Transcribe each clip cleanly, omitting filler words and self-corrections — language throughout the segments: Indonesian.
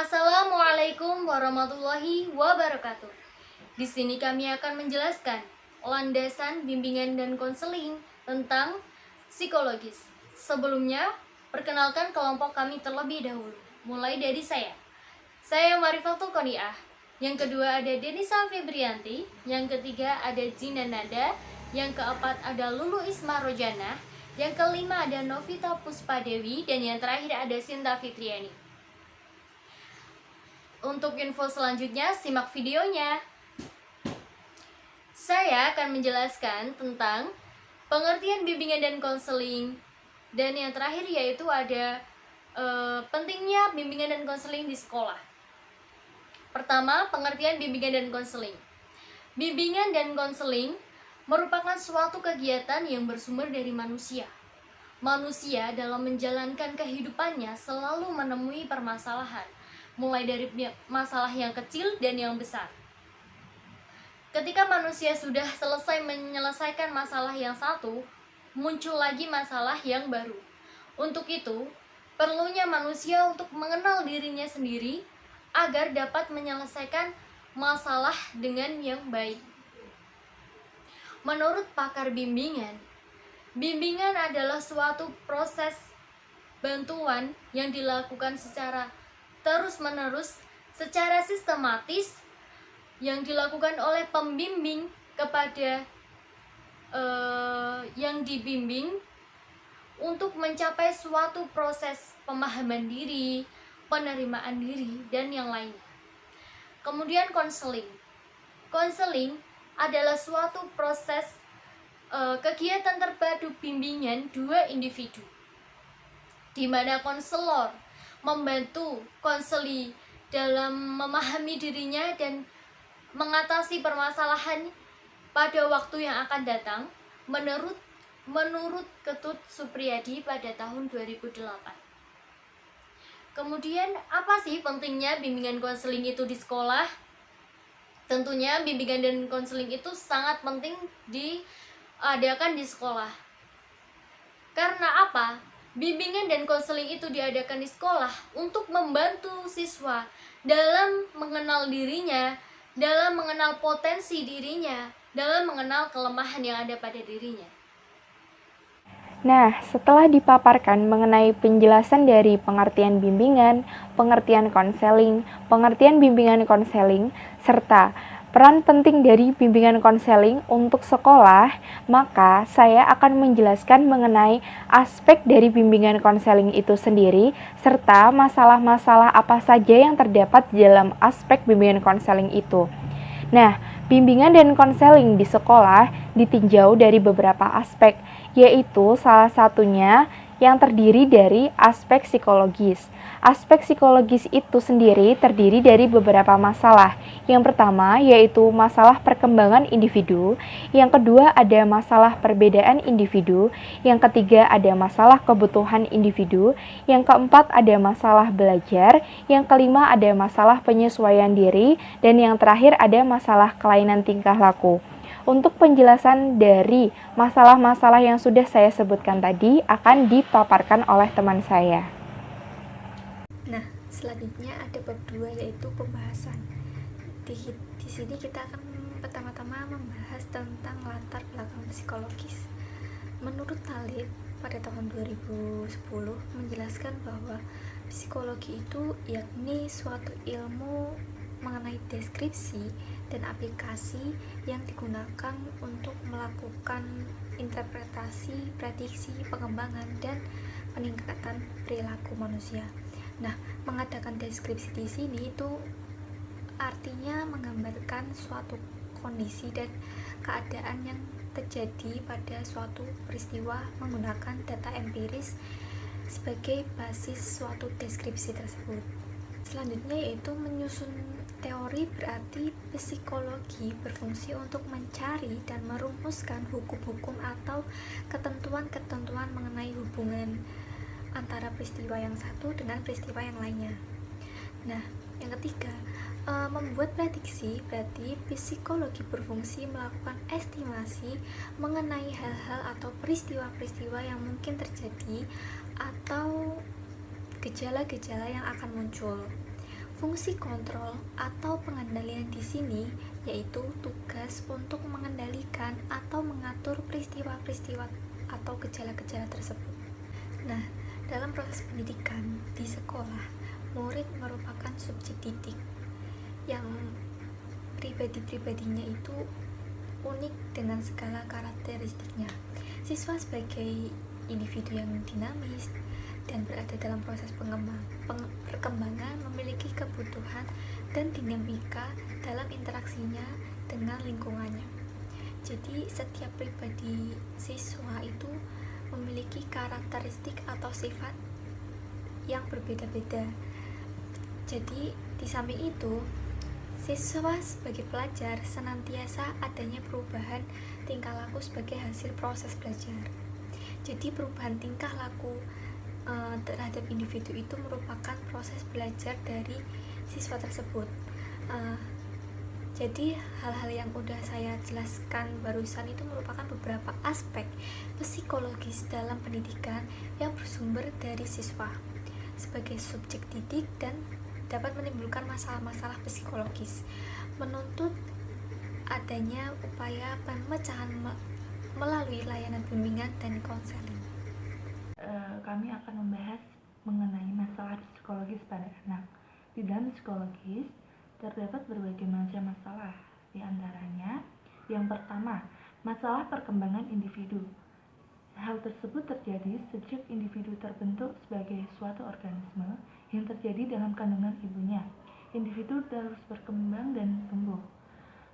Assalamualaikum warahmatullahi wabarakatuh. Di sini kami akan menjelaskan landasan bimbingan dan konseling tentang psikologis. Sebelumnya, perkenalkan kelompok kami terlebih dahulu. Mulai dari saya. Saya Marifatul Qoniah. Yang kedua ada Denisa Febrianti. Yang ketiga ada Zina Nada. Yang keempat ada Lulu Isma Rojana. Yang kelima ada Novita Puspadewi. Dan yang terakhir ada Sinta Fitriani. Untuk info selanjutnya, simak videonya. Saya akan menjelaskan tentang pengertian bimbingan dan konseling. Dan yang terakhir yaitu ada pentingnya bimbingan dan konseling di sekolah. Pertama, pengertian bimbingan dan konseling. Bimbingan dan konseling merupakan suatu kegiatan yang bersumber dari manusia. Manusia dalam menjalankan kehidupannya selalu menemui permasalahan, mulai dari masalah yang kecil dan yang besar. Ketika manusia sudah selesai menyelesaikan masalah yang satu, muncul lagi masalah yang baru. Untuk itu, perlunya manusia untuk mengenal dirinya sendiri agar dapat menyelesaikan masalah dengan yang baik. Menurut pakar bimbingan, bimbingan adalah suatu proses bantuan yang dilakukan secara terus-menerus, secara sistematis, yang dilakukan oleh pembimbing kepada yang dibimbing untuk mencapai suatu proses pemahaman diri, penerimaan diri, dan yang lainnya. Kemudian konseling. Konseling adalah suatu proses kegiatan terpadu bimbingan dua individu, di mana konselor membantu konseli dalam memahami dirinya dan mengatasi permasalahan pada waktu yang akan datang menurut Ketut Supriyadi pada tahun 2008. Kemudian apa sih pentingnya bimbingan konseling itu di sekolah? Tentunya bimbingan dan konseling itu sangat penting diadakan di sekolah. Karena apa? Bimbingan dan konseling itu diadakan di sekolah untuk membantu siswa dalam mengenal dirinya, dalam mengenal potensi dirinya, dalam mengenal kelemahan yang ada pada dirinya. Nah, setelah dipaparkan mengenai penjelasan dari pengertian bimbingan, pengertian konseling, pengertian bimbingan konseling, serta peran penting dari bimbingan konseling untuk sekolah, maka saya akan menjelaskan mengenai aspek dari bimbingan konseling itu sendiri, serta masalah-masalah apa saja yang terdapat dalam aspek bimbingan konseling itu. Nah, bimbingan dan konseling di sekolah ditinjau dari beberapa aspek, yaitu salah satunya yang terdiri dari aspek psikologis. Aspek psikologis itu sendiri terdiri dari beberapa masalah. Yang pertama yaitu masalah perkembangan individu, yang kedua ada masalah perbedaan individu, yang ketiga ada masalah kebutuhan individu, yang keempat ada masalah belajar, yang kelima ada masalah penyesuaian diri, dan yang terakhir ada masalah kelainan tingkah laku. Untuk penjelasan dari masalah-masalah yang sudah saya sebutkan tadi akan dipaparkan oleh teman saya. Nah, selanjutnya ada bab 2 yaitu pembahasan. Di sini kita akan pertama-tama membahas tentang latar belakang psikologis. Menurut Talib pada tahun 2010 menjelaskan bahwa psikologi itu yakni suatu ilmu mengenai deskripsi dan aplikasi yang digunakan untuk melakukan interpretasi, prediksi, pengembangan, dan peningkatan perilaku manusia. Nah, mengadakan deskripsi di sini itu artinya menggambarkan suatu kondisi dan keadaan yang terjadi pada suatu peristiwa menggunakan data empiris sebagai basis suatu deskripsi tersebut. Selanjutnya yaitu menyusun teori, berarti psikologi berfungsi untuk mencari dan merumuskan hukum-hukum atau ketentuan-ketentuan mengenai hubungan antara peristiwa yang satu dengan peristiwa yang lainnya. Nah, yang ketiga, membuat prediksi, berarti psikologi berfungsi melakukan estimasi mengenai hal-hal atau peristiwa-peristiwa yang mungkin terjadi atau gejala-gejala yang akan muncul. Fungsi kontrol atau pengendalian di sini yaitu tugas untuk mengendalikan atau mengatur peristiwa-peristiwa atau gejala-gejala tersebut. Nah, dalam proses pendidikan di sekolah, murid merupakan subjek didik yang pribadi-pribadinya itu unik dengan segala karakteristiknya. Siswa sebagai individu yang dinamis dan berada dalam proses perkembangan memiliki kebutuhan dan dinamika dalam interaksinya dengan lingkungannya. Jadi setiap pribadi siswa itu memiliki karakteristik atau sifat yang berbeda-beda. Jadi di samping itu, siswa sebagai pelajar senantiasa adanya perubahan tingkah laku sebagai hasil proses belajar. Jadi perubahan tingkah laku terhadap individu itu merupakan proses belajar dari siswa tersebut. Jadi hal-hal yang udah saya jelaskan barusan itu merupakan beberapa aspek psikologis dalam pendidikan yang bersumber dari siswa sebagai subjek didik dan dapat menimbulkan masalah-masalah psikologis, menuntut adanya upaya pemecahan melalui layanan bimbingan dan konseling. Kami akan membahas mengenai masalah psikologis pada anak. Di dalam psikologis terdapat berbagai macam masalah. Di antaranya, yang pertama, masalah perkembangan individu. Hal tersebut terjadi sejak individu terbentuk sebagai suatu organisme yang terjadi dalam kandungan ibunya. Individu terus berkembang dan tumbuh.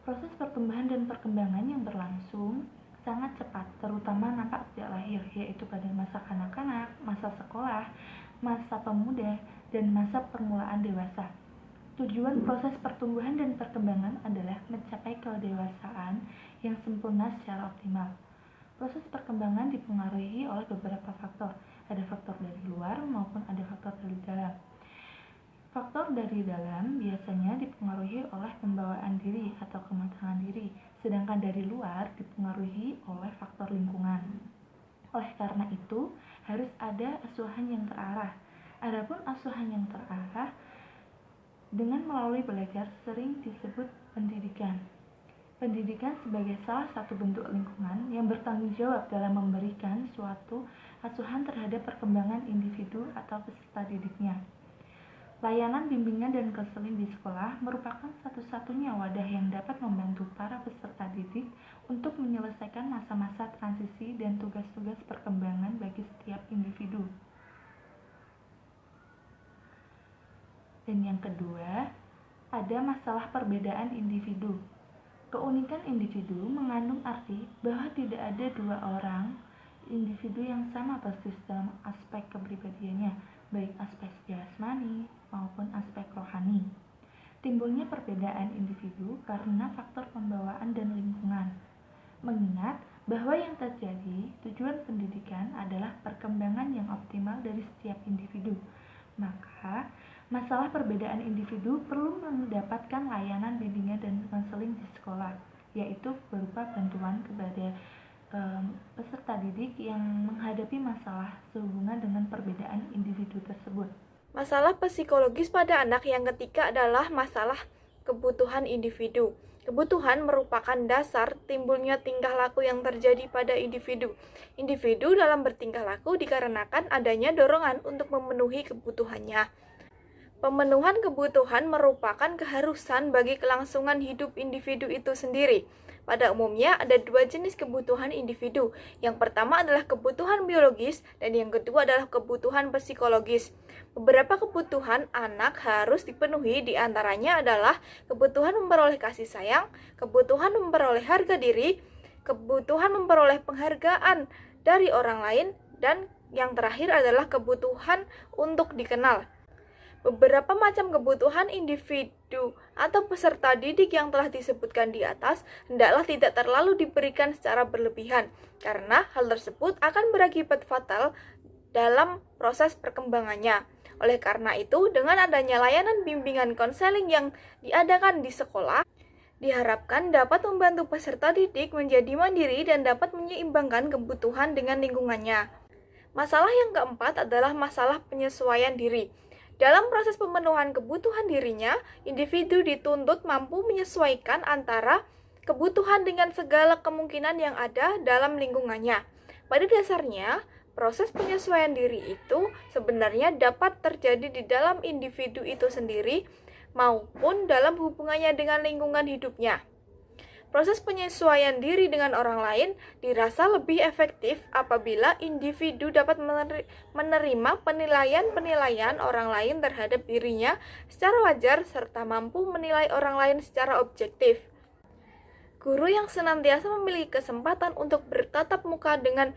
Proses pertumbuhan dan perkembangan yang berlangsung sangat cepat, terutama nampak sejak lahir, yaitu pada masa kanak-kanak, masa sekolah, masa pemuda, dan masa permulaan dewasa. Tujuan proses pertumbuhan dan perkembangan adalah mencapai kedewasaan yang sempurna secara optimal. Proses perkembangan dipengaruhi oleh beberapa faktor. Ada faktor dari luar maupun ada faktor dari dalam. Faktor dari dalam biasanya dipengaruhi oleh pembawaan diri atau kematangan diri, sedangkan dari luar dipengaruhi oleh faktor lingkungan. Oleh karena itu, harus ada asuhan yang terarah. Adapun asuhan yang terarah dengan melalui belajar sering disebut pendidikan. Pendidikan sebagai salah satu bentuk lingkungan yang bertanggung jawab dalam memberikan suatu asuhan terhadap perkembangan individu atau peserta didiknya. Layanan bimbingan dan konseling di sekolah merupakan satu-satunya wadah yang dapat membantu para peserta didik untuk menyelesaikan masa-masa transisi dan tugas-tugas perkembangan bagi setiap individu. Dan yang kedua, ada masalah perbedaan individu. Keunikan individu mengandung arti bahwa tidak ada dua orang individu yang sama persis dalam aspek kepribadiannya, baik aspek jasmani maupun aspek rohani. Timbulnya perbedaan individu karena faktor pembawaan dan lingkungan. Mengingat bahwa yang terjadi tujuan pendidikan adalah perkembangan yang optimal dari setiap individu, maka masalah perbedaan individu perlu mendapatkan layanan bimbingan dan konseling di sekolah, yaitu berupa bantuan kepada peserta didik yang menghadapi masalah sehubungan dengan perbedaan individu tersebut. Masalah psikologis pada anak yang ketiga adalah masalah kebutuhan individu. Kebutuhan merupakan dasar timbulnya tingkah laku yang terjadi pada individu. Individu dalam bertingkah laku dikarenakan adanya dorongan untuk memenuhi kebutuhannya. Pemenuhan kebutuhan merupakan keharusan bagi kelangsungan hidup individu itu sendiri. Pada umumnya ada dua jenis kebutuhan individu. Yang pertama adalah kebutuhan biologis dan yang kedua adalah kebutuhan psikologis. Beberapa kebutuhan anak harus dipenuhi, di antaranya adalah kebutuhan memperoleh kasih sayang, kebutuhan memperoleh harga diri, kebutuhan memperoleh penghargaan dari orang lain, dan yang terakhir adalah kebutuhan untuk dikenal. Beberapa macam kebutuhan individu atau peserta didik yang telah disebutkan di atas hendaklah tidak terlalu diberikan secara berlebihan, karena hal tersebut akan berakibat fatal dalam proses perkembangannya. Oleh karena itu, dengan adanya layanan bimbingan konseling yang diadakan di sekolah, diharapkan dapat membantu peserta didik menjadi mandiri dan dapat menyeimbangkan kebutuhan dengan lingkungannya. Masalah yang keempat adalah masalah penyesuaian diri. Dalam proses pemenuhan kebutuhan dirinya, individu dituntut mampu menyesuaikan antara kebutuhan dengan segala kemungkinan yang ada dalam lingkungannya. Pada dasarnya, proses penyesuaian diri itu sebenarnya dapat terjadi di dalam individu itu sendiri maupun dalam hubungannya dengan lingkungan hidupnya. Proses penyesuaian diri dengan orang lain dirasa lebih efektif apabila individu dapat menerima penilaian-penilaian orang lain terhadap dirinya secara wajar serta mampu menilai orang lain secara objektif. Guru yang senantiasa memiliki kesempatan untuk bertatap muka dengan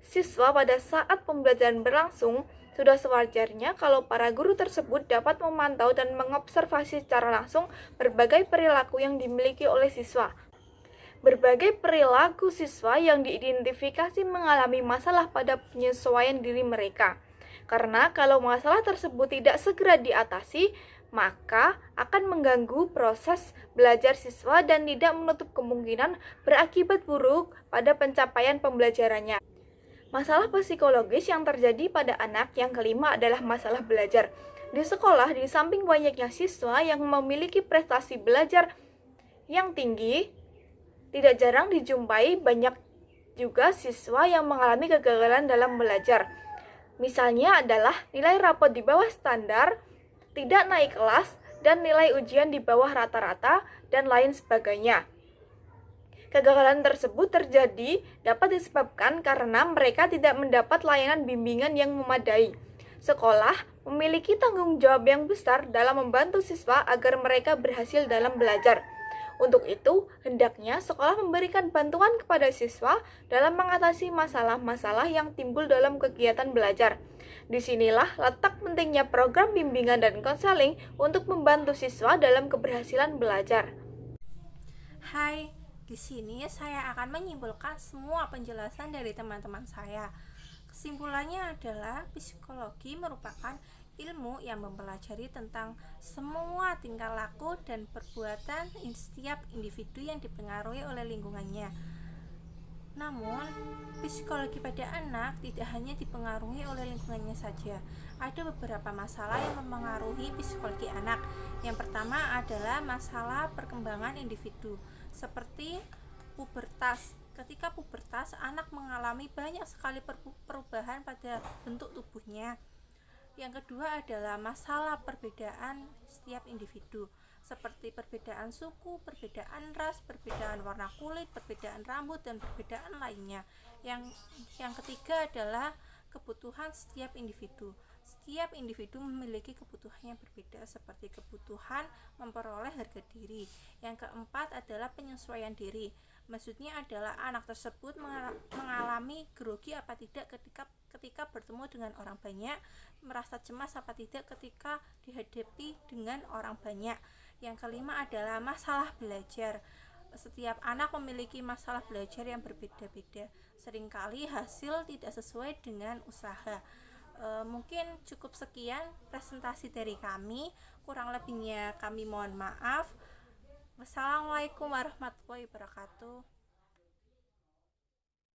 siswa pada saat pembelajaran berlangsung, sudah sewajarnya kalau para guru tersebut dapat memantau dan mengobservasi secara langsung berbagai perilaku yang dimiliki oleh siswa. Berbagai perilaku siswa yang diidentifikasi mengalami masalah pada penyesuaian diri mereka. Karena kalau masalah tersebut tidak segera diatasi, maka akan mengganggu proses belajar siswa dan tidak menutup kemungkinan berakibat buruk pada pencapaian pembelajarannya. Masalah psikologis yang terjadi pada anak yang kelima adalah masalah belajar. Di sekolah, di samping banyaknya siswa yang memiliki prestasi belajar yang tinggi, tidak jarang dijumpai banyak juga siswa yang mengalami kegagalan dalam belajar. Misalnya adalah nilai rapot di bawah standar, tidak naik kelas, dan nilai ujian di bawah rata-rata, dan lain sebagainya. Kegagalan tersebut terjadi dapat disebabkan karena mereka tidak mendapat layanan bimbingan yang memadai. Sekolah memiliki tanggung jawab yang besar dalam membantu siswa agar mereka berhasil dalam belajar. Untuk itu, hendaknya sekolah memberikan bantuan kepada siswa dalam mengatasi masalah-masalah yang timbul dalam kegiatan belajar. Disinilah letak pentingnya program bimbingan dan konseling untuk membantu siswa dalam keberhasilan belajar. Hai, di sini saya akan menyimpulkan semua penjelasan dari teman-teman saya. Kesimpulannya adalah psikologi merupakan ilmu yang mempelajari tentang semua tingkah laku dan perbuatan setiap individu yang dipengaruhi oleh lingkungannya. Namun, psikologi pada anak tidak hanya dipengaruhi oleh lingkungannya saja. Ada beberapa masalah yang mempengaruhi psikologi anak. Yang pertama adalah masalah perkembangan individu, seperti pubertas. Ketika pubertas, anak mengalami banyak sekali perubahan pada bentuk tubuhnya. Yang kedua adalah masalah perbedaan setiap individu, seperti perbedaan suku, perbedaan ras, perbedaan warna kulit, perbedaan rambut, dan perbedaan lainnya. Yang ketiga adalah kebutuhan setiap individu. Setiap individu memiliki kebutuhan yang berbeda, seperti kebutuhan memperoleh harga diri. Yang keempat adalah penyesuaian diri. Maksudnya adalah anak tersebut mengalami grogi apa tidak ketika bertemu dengan orang banyak, merasa cemas apa tidak ketika dihadapi dengan orang banyak. Yang kelima adalah masalah belajar. Setiap anak memiliki masalah belajar yang berbeda-beda. Seringkali hasil tidak sesuai dengan usaha. Mungkin cukup sekian presentasi dari kami. Kurang lebihnya kami mohon maaf. Wassalamualaikum warahmatullahi wabarakatuh.